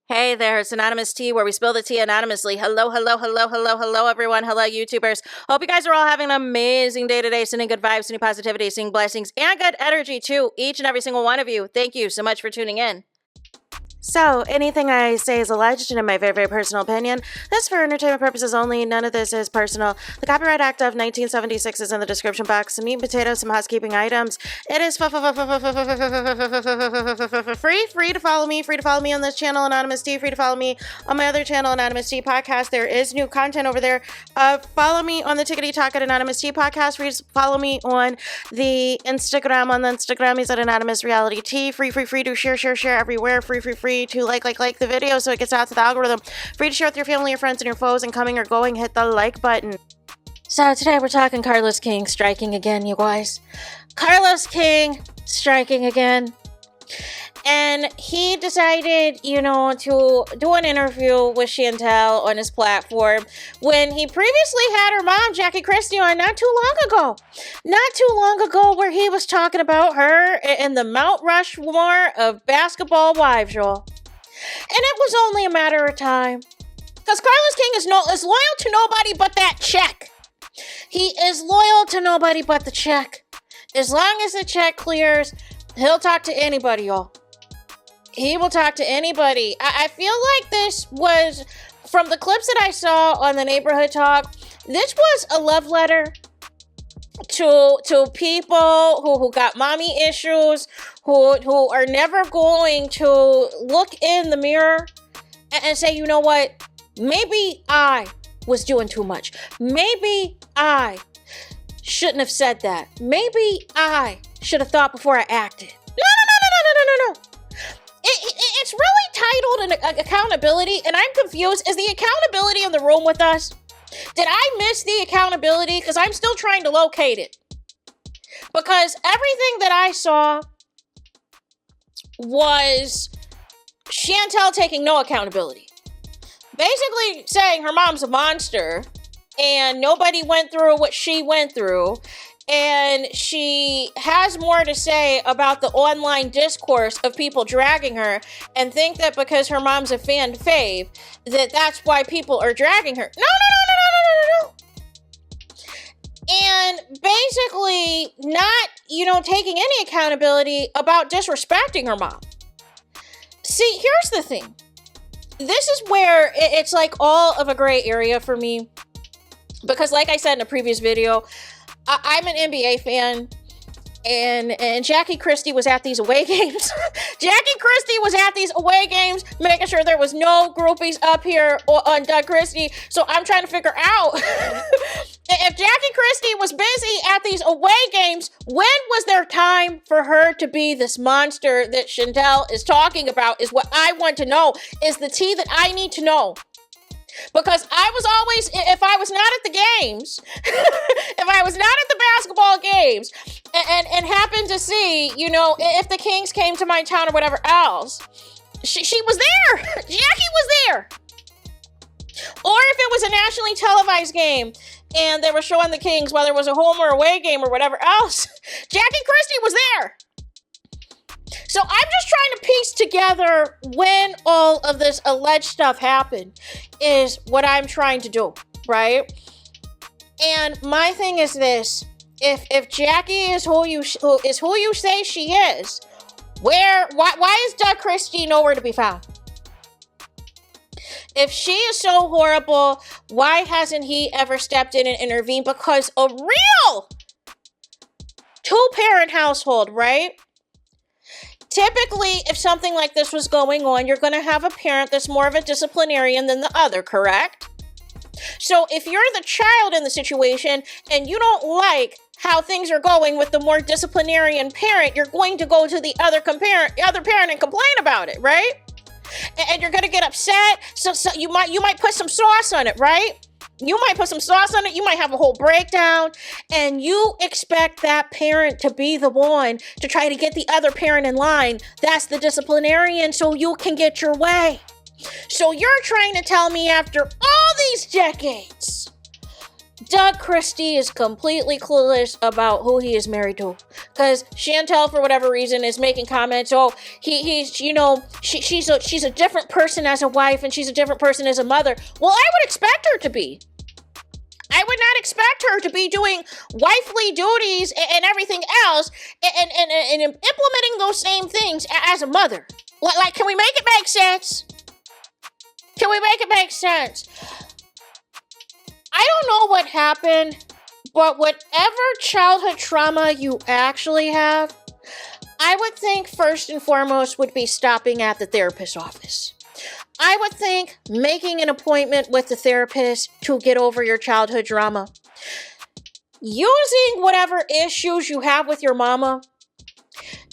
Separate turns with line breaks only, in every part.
Hey there, it's Anonymous Tea, where we spill the tea anonymously. Hello, everyone. Hello, YouTubers. Hope you guys are all having an amazing day today, sending good vibes, sending positivity, sending blessings, and good energy to each and every single one of you. Thank you so much for tuning in. So, anything I say is alleged and in my very, very personal opinion. This is for entertainment purposes only. None of this is personal. The Copyright Act of 1976 is in the description box. Some meat and potatoes, some housekeeping items. It is free to follow me. Free to follow me on this channel, Anonymous Tea. Free to follow me on my other channel, Anonymous Tea Podcast. There is new content over there. Follow me on the Tickety Talk at Anonymous Tea Podcast. Free to follow me on the Instagram. On the Instagram is at Anonymous Reality Tea. Free to share everywhere. Free to like the video so it gets out to the algorithm. Free to share with your family, your friends, and your foes, and coming or going, hit the like button. So today we're talking Carlos King striking again, you guys. Carlos King striking again. And he decided, to do an interview with CHANTEL on his platform when he previously had her mom, Christie, on not too long ago, where he was talking about her in the Mount Rushmore of basketball wives, y'all. And it was only a matter of time. Because Carlos King is loyal to nobody but that check. He is loyal to nobody but the check. As long as the check clears, he'll talk to anybody, y'all. He will talk to anybody. I feel like this was, from the clips that I saw on the Neighborhood Talk, this was a love letter to people who got mommy issues, who are never going to look in the mirror and say, you know what, maybe I was doing too much. Maybe I shouldn't have said that. Maybe I should have thought before I acted. No. It's really titled an accountability, and I'm confused. Is the accountability in the room with us? Did I miss the accountability? Because I'm still trying to locate it. Because everything that I saw was CHANTEL taking no accountability. Basically saying her mom's a monster, and nobody went through what she went through. And she has more to say about the online discourse of people dragging her and think that because her mom's a fan fave, that's why people are dragging her. No. And basically not, taking any accountability about disrespecting her mom. See, here's the thing. This is where it's like all of a gray area for me. Because like I said in a previous video, I'm an NBA fan, and Christie was at these away games. Christie was at these away games, making sure there was no groupies up here on Christie. So I'm trying to figure out if Christie was busy at these away games, when was there time for her to be this monster that CHANTEL is talking about? Is what I want to know. Is the tea that I need to know. Because I was always, if I was not at the games, if I was not at the basketball games and happened to see, if the Kings came to my town or whatever else, she was there. Jackie was there. Or if it was a nationally televised game and they were showing the Kings, whether it was a home or away game or whatever else, Christie was there. So I'm just trying to piece together when all of this alleged stuff happened is what I'm trying to do, right? And my thing is this: if Jackie is who you say she is, why is Christy nowhere to be found? If she is so horrible, why hasn't he ever stepped in and intervened? Because a real two-parent household, right? Typically, if something like this was going on, you're going to have a parent that's more of a disciplinarian than the other, correct? So if you're the child in the situation and you don't like how things are going with the more disciplinarian parent, you're going to go to the other parent and complain about it, right? And you're going to get upset. So you might put some sauce on it, right? You might put some sauce on it. You might have a whole breakdown, and you expect that parent to be the one to try to get the other parent in line. That's the disciplinarian, so you can get your way. So you're trying to tell me after all these decades
Doug Christie is completely clueless about who he is married to. Because CHANTEL, for whatever reason, is making comments, she's a different person as a wife and she's a different person as a mother. Well, I would expect her to be. I would not expect her to be doing wifely duties and everything else and implementing those same things as a mother. Like, can we make it make sense? Can we make it make sense? I don't know what happened, but whatever childhood trauma you actually have, I would think first and foremost would be stopping at the therapist's office. I would think making an appointment with the therapist to get over your childhood trauma. Using whatever issues you have with your mama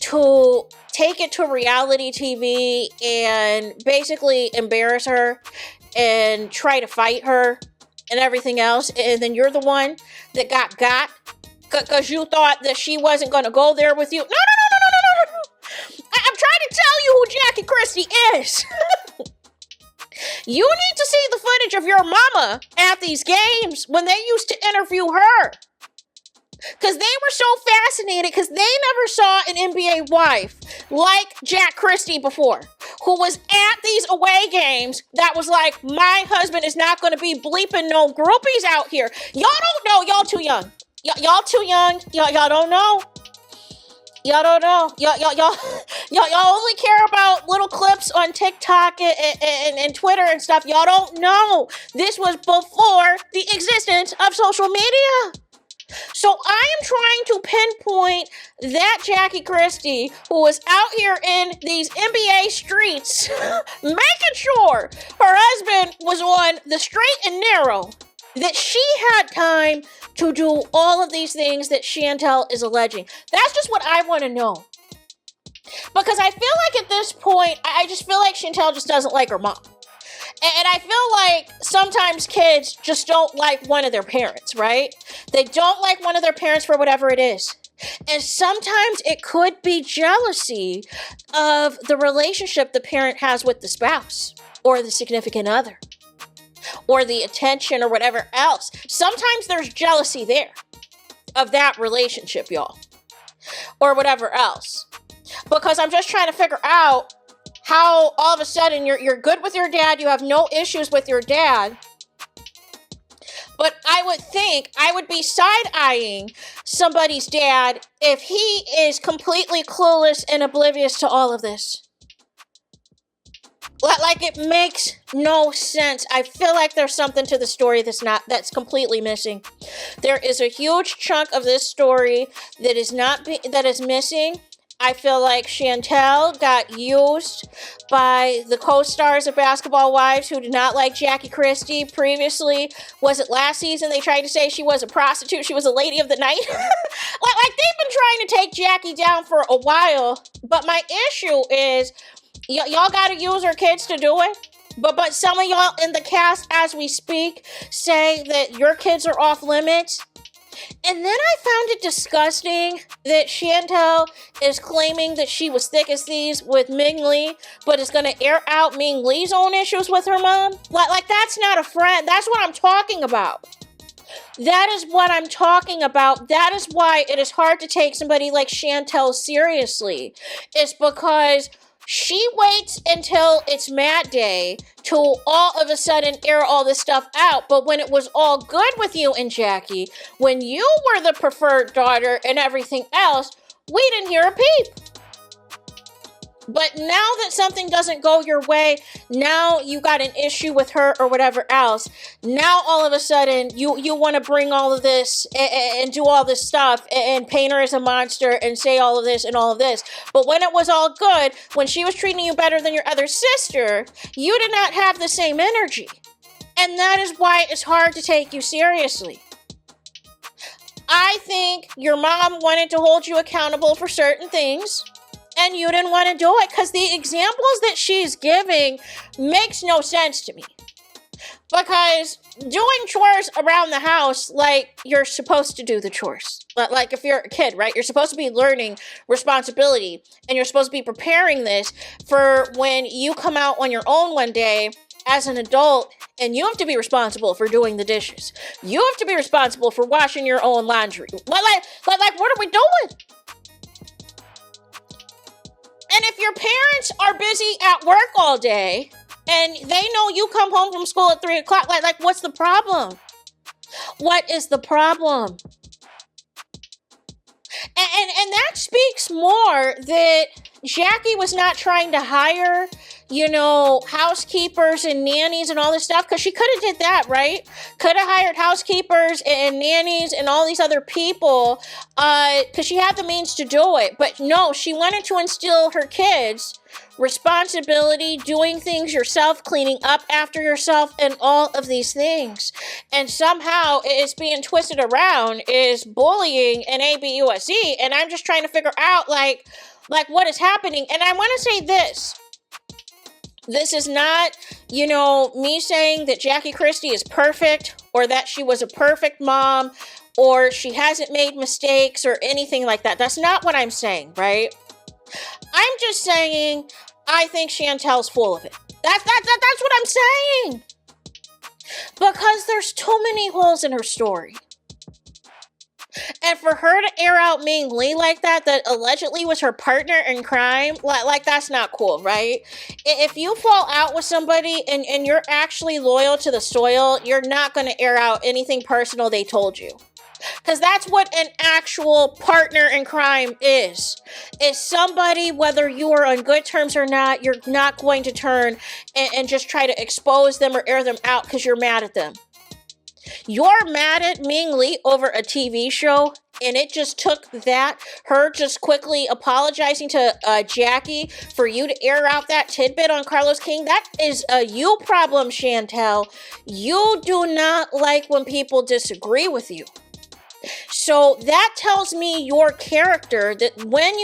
to take it to reality TV and basically embarrass her and try to fight her and everything else. And then you're the one that got because you thought that she wasn't going to go there with you. No. I'm trying to tell you who Jackie Christie is. You need to see the footage of your mama at these games when they used to interview her. Because they were so fascinated because they never saw an NBA wife like Jack Christie before, who was at these away games that was like, my husband is not going to be bleeping no groupies out here. Y'all don't know. Y'all too young. Y'all too young. Y'all don't know. Y'all don't know. Y'all only care about little clips on TikTok and Twitter and stuff. Y'all don't know. This was before the existence of social media. So I am trying to pinpoint that Jackie Christie who was out here in these NBA streets making sure her husband was on the straight and narrow, that she had time to do all of these things that CHANTEL is alleging. That's just what I want to know. Because I feel like at this point, I just feel like CHANTEL just doesn't like her mom. And I feel like sometimes kids just don't like one of their parents, right? They don't like one of their parents for whatever it is. And sometimes it could be jealousy of the relationship the parent has with the spouse or the significant other or the attention or whatever else. Sometimes there's jealousy there of that relationship, y'all, or whatever else. Because I'm just trying to figure out how all of a sudden you're good with your dad, you have no issues with your dad. But I would think I would be side-eyeing somebody's dad if he is completely clueless and oblivious to all of this. Like, it makes no sense. I feel like there's something to the story that's completely missing. There is a huge chunk of this story that is missing. I feel like CHANTEL got used by the co-stars of Basketball Wives who did not like Jackie Christie previously. Was it last season they tried to say she was a prostitute? She was a lady of the night? like they've been trying to take Jackie down for a while. But my issue is y'all got to use her kids to do it. But some of y'all in the cast as we speak say that your kids are off limits. And then I found it disgusting that CHANTEL is claiming that she was thick as thieves with Ming Lee, but is going to air out Ming Lee's own issues with her mom. Like that's not a friend. That's what I'm talking about. That is what I'm talking about. That is why it is hard to take somebody like CHANTEL seriously. It's because she waits until it's Mad Day to all of a sudden air all this stuff out. But when it was all good with you and Jackie, when you were the preferred daughter and everything else, we didn't hear a peep. But now that something doesn't go your way, now you got an issue with her or whatever else. Now all of a sudden you want to bring all of this and do all this stuff and paint her as a monster and say all of this and all of this. But when it was all good, when she was treating you better than your other sister, you did not have the same energy. And that is why it's hard to take you seriously. I think your mom wanted to hold you accountable for certain things, and you didn't want to do it because the examples that she's giving makes no sense to me. Because doing chores around the house, like you're supposed to do the chores. Like if you're a kid, right? You're supposed to be learning responsibility, and you're supposed to be preparing this for when you come out on your own one day as an adult, and you have to be responsible for doing the dishes. You have to be responsible for washing your own laundry. Like, what are we doing? And if your parents are busy at work all day, and they know you come home from school at 3 o'clock, like what's the problem? What is the problem? And that speaks more that Jackie was not trying to hire, housekeepers and nannies and all this stuff, because she could have did that, right? Could have hired housekeepers and nannies and all these other people, because she had the means to do it. But no, she wanted to instill her kids responsibility, doing things yourself, cleaning up after yourself, and all of these things. And somehow it's being twisted around is bullying and ABUSC. And I'm just trying to figure out like what is happening. And I want to say this. This is not, me saying that Jackie Christie is perfect or that she was a perfect mom or she hasn't made mistakes or anything like that. That's not what I'm saying, right? I'm just saying I think CHANTEL's full of it. That's what I'm saying. Because there's too many holes in her story. And for her to air out Ming Lee like that allegedly was her partner in crime, like that's not cool, right? If you fall out with somebody and you're actually loyal to the soil, you're not going to air out anything personal they told you. Because that's what an actual partner in crime is. Is somebody, whether you are on good terms or not, you're not going to turn and just try to expose them or air them out because you're mad at them. You're mad at Ming Lee over a TV show, and it just took her just quickly apologizing to Jackie for you to air out that tidbit on Carlos King. That is a you problem, CHANTEL. You do not like when people disagree with you. So that tells me your character, that when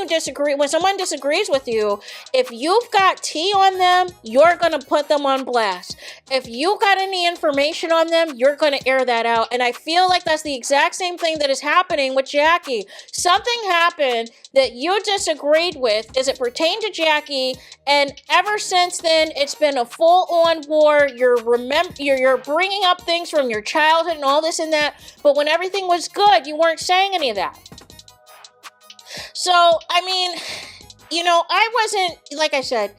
someone disagrees with you, if you've got tea on them, you're going to put them on blast. If you got any information on them, you're going to air that out. And I feel like that's the exact same thing that is happening with Jackie. Something happened that you disagreed with as it pertained to Jackie, and ever since then, it's been a full-on war. You're bringing up things from your childhood and all this and that, but when everything was good, you weren't saying any of that. So, I mean, I wasn't, like I said,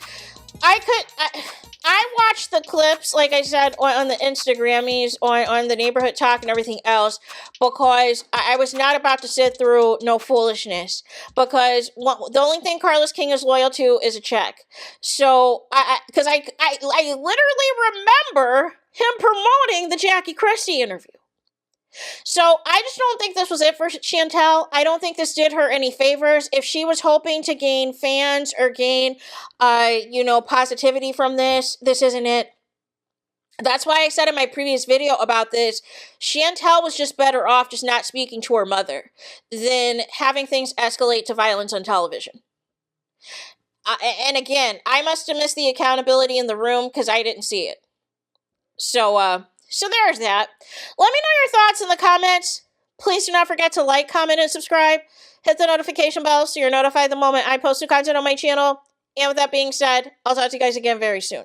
I watched the clips, like I said, on the Instagrammies, on the neighborhood talk and everything else, because I was not about to sit through no foolishness. Because the only thing Carlos King is loyal to is a check. So, because I literally remember him promoting the Jackie Christie interview. So I just don't think this was it for CHANTEL. I don't think this did her any favors. If she was hoping to gain fans or gain, positivity from this isn't it. That's why I said in my previous video about this, CHANTEL was just better off just not speaking to her mother than having things escalate to violence on television. And again, I must have missed the accountability in the room because I didn't see it. So there's that. Let me know your thoughts in the comments. Please do not forget to like, comment, and subscribe. Hit the notification bell so you're notified the moment I post new content on my channel. And with that being said, I'll talk to you guys again very soon.